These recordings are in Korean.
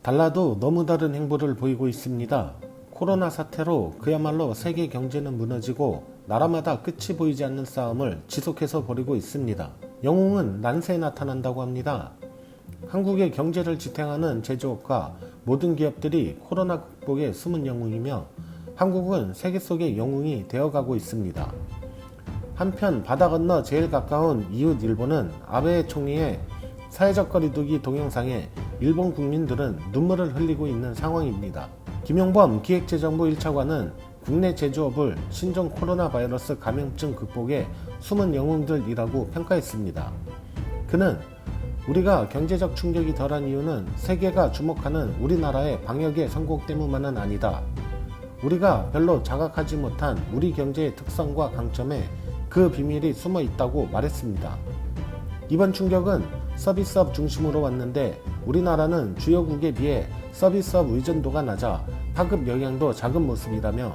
달라도 너무 다른 행보를 보이고 있습니다. 코로나 사태로 그야말로 세계 경제는 무너지고 나라마다 끝이 보이지 않는 싸움을 지속해서 벌이고 있습니다. 영웅은 난세에 나타난다고 합니다. 한국의 경제를 지탱하는 제조업과 모든 기업들이 코로나 극복의 숨은 영웅이며 한국은 세계 속의 영웅이 되어가고 있습니다. 한편 바다 건너 제일 가까운 이웃 일본은 아베 총리의 사회적 거리두기 동영상에 일본 국민들은 눈물을 흘리고 있는 상황입니다. 김용범 기획재정부 1차관은 국내 제조업을 신종 코로나 바이러스 감염증 극복의 숨은 영웅들이라고 평가했습니다. 그는 우리가 경제적 충격이 덜한 이유는 세계가 주목하는 우리나라의 방역의 성공 때문만은 아니다. 우리가 별로 자각하지 못한 우리 경제의 특성과 강점에 그 비밀이 숨어 있다고 말했습니다. 이번 충격은 서비스업 중심으로 왔는데 우리나라는 주요국에 비해 서비스업 의존도가 낮아 파급 영향도 작은 모습이라며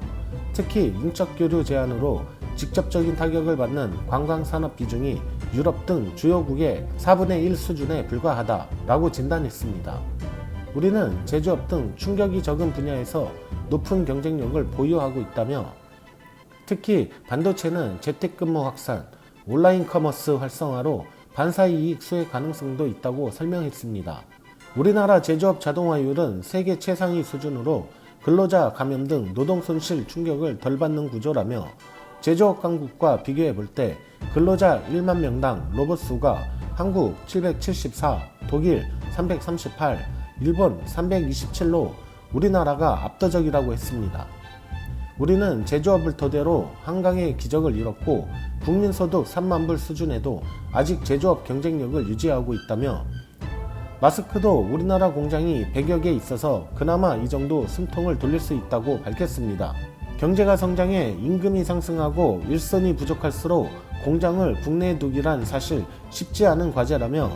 특히 인적교류 제한으로 직접적인 타격을 받는 관광산업 비중이 유럽 등 주요국의 4분의 1 수준에 불과하다라고 진단했습니다. 우리는 제조업 등 충격이 적은 분야에서 높은 경쟁력을 보유하고 있다며 특히 반도체는 재택근무 확산, 온라인 커머스 활성화로 반사이익 수혜 가능성도 있다고 설명했습니다. 우리나라 제조업 자동화율은 세계 최상위 수준으로 근로자 감염 등 노동 손실 충격을 덜 받는 구조라며 제조업 강국과 비교해 볼 때 근로자 1만 명당 로봇 수가 한국 774, 독일 338, 일본 327로 우리나라가 압도적이라고 했습니다. 우리는 제조업을 토대로 한강의 기적을 이뤘고 국민소득 3만 불 수준에도 아직 제조업 경쟁력을 유지하고 있다며 마스크도 우리나라 공장이 100여 개 있어서 그나마 이 정도 숨통을 돌릴 수 있다고 밝혔습니다. 경제가 성장해 임금이 상승하고 일손이 부족할수록 공장을 국내에 두기란 사실 쉽지 않은 과제라며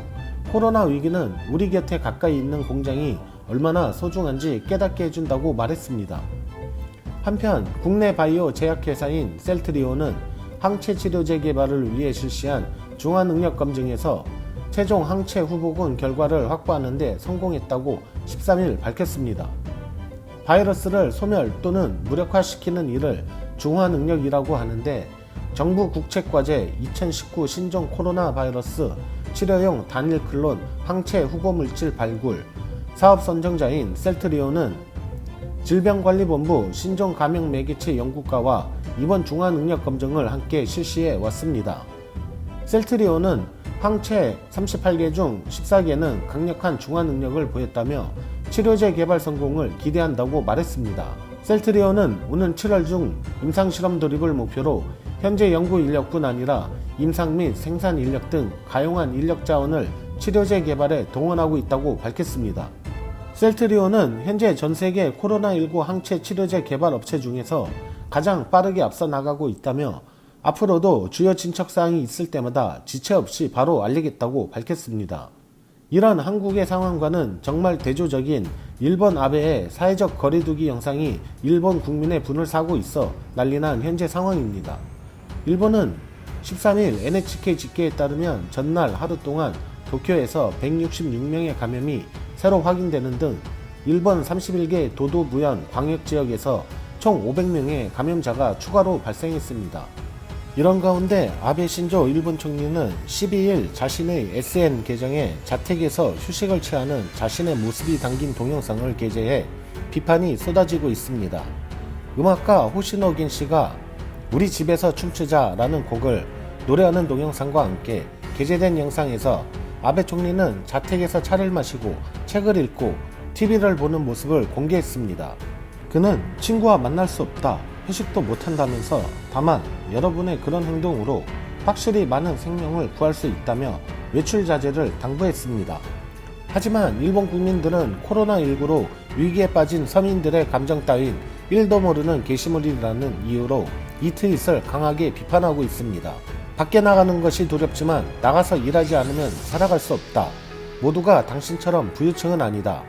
코로나 위기는 우리 곁에 가까이 있는 공장이 얼마나 소중한지 깨닫게 해준다고 말했습니다. 한편 국내 바이오 제약회사인 셀트리온은 항체 치료제 개발을 위해 실시한 중화능력검증에서 최종 항체 후보군 결과를 확보하는 데 성공했다고 13일 밝혔습니다. 바이러스를 소멸 또는 무력화시키는 일을 중화능력이라고 하는데 정부 국책과제 2019 신종 코로나 바이러스 치료용 단일 클론 항체 후보물질 발굴 사업 선정자인 셀트리온은 질병관리본부 신종감염매개체 연구과와 이번 중화능력검증을 함께 실시해 왔습니다. 셀트리온은 항체 38개 중 14개는 강력한 중화능력을 보였다며 치료제 개발 성공을 기대한다고 말했습니다. 셀트리온은 오는 7월 중 임상실험 돌입을 목표로 현재 연구 인력뿐 아니라 임상 및 생산 인력 등 가용한 인력 자원을 치료제 개발에 동원하고 있다고 밝혔습니다. 셀트리온은 현재 전세계 코로나19 항체 치료제 개발 업체 중에서 가장 빠르게 앞서 나가고 있다며 앞으로도 주요 진척사항이 있을 때마다 지체 없이 바로 알리겠다고 밝혔습니다. 이런 한국의 상황과는 정말 대조적인 일본 아베의 사회적 거리두기 영상이 일본 국민의 분을 사고 있어 난리난 현재 상황입니다. 일본은 13일 NHK 집계에 따르면 전날 하루 동안 도쿄에서 166명의 감염이 새로 확인되는 등 일본 31개 도도 부현 광역지역에서 총 500명의 감염자가 추가로 발생했습니다. 이런 가운데 아베 신조 일본 총리는 12일 자신의 SN 계정에 자택에서 휴식을 취하는 자신의 모습이 담긴 동영상을 게재해 비판이 쏟아지고 있습니다. 음악가 호시노 겐 씨가 우리 집에서 춤추자 라는 곡을 노래하는 동영상과 함께 게재된 영상에서 아베 총리는 자택에서 차를 마시고 책을 읽고 TV를 보는 모습을 공개했습니다. 그는 친구와 만날 수 없다, 회식도 못한다면서 다만 여러분의 그런 행동으로 확실히 많은 생명을 구할 수 있다며 외출 자제를 당부했습니다. 하지만 일본 국민들은 코로나19로 위기에 빠진 서민들의 감정 따윈 1도 모르는 게시물이라는 이유로 이 트윗을 강하게 비판하고 있습니다. 밖에 나가는 것이 두렵지만 나가서 일하지 않으면 살아갈 수 없다. 모두가 당신처럼 부유층은 아니다.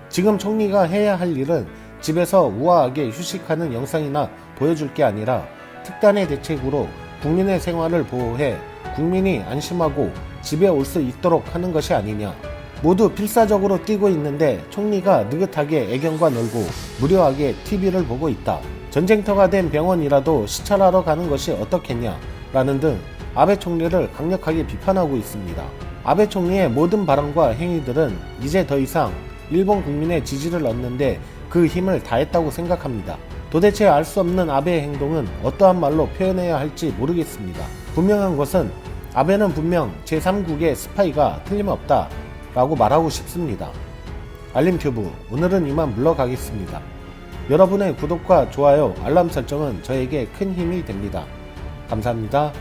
지금 총리가 해야 할 일은 집에서 우아하게 휴식하는 영상이나 보여줄 게 아니라 특단의 대책으로 국민의 생활을 보호해 국민이 안심하고 집에 올 수 있도록 하는 것이 아니냐. 모두 필사적으로 뛰고 있는데 총리가 느긋하게 애경과 놀고 무료하게 TV를 보고 있다. 전쟁터가 된 병원이라도 시찰하러 가는 것이 어떻겠냐 라는 등 아베 총리를 강력하게 비판하고 있습니다. 아베 총리의 모든 발언과 행위들은 이제 더 이상 일본 국민의 지지를 얻는데 그 힘을 다했다고 생각합니다. 도대체 알 수 없는 아베의 행동은 어떠한 말로 표현해야 할지 모르겠습니다. 분명한 것은 아베는 분명 제3국의 스파이가 틀림없다 라고 말하고 싶습니다. 알림튜브 오늘은 이만 물러가겠습니다. 여러분의 구독과 좋아요, 알람 설정은 저에게 큰 힘이 됩니다. 감사합니다.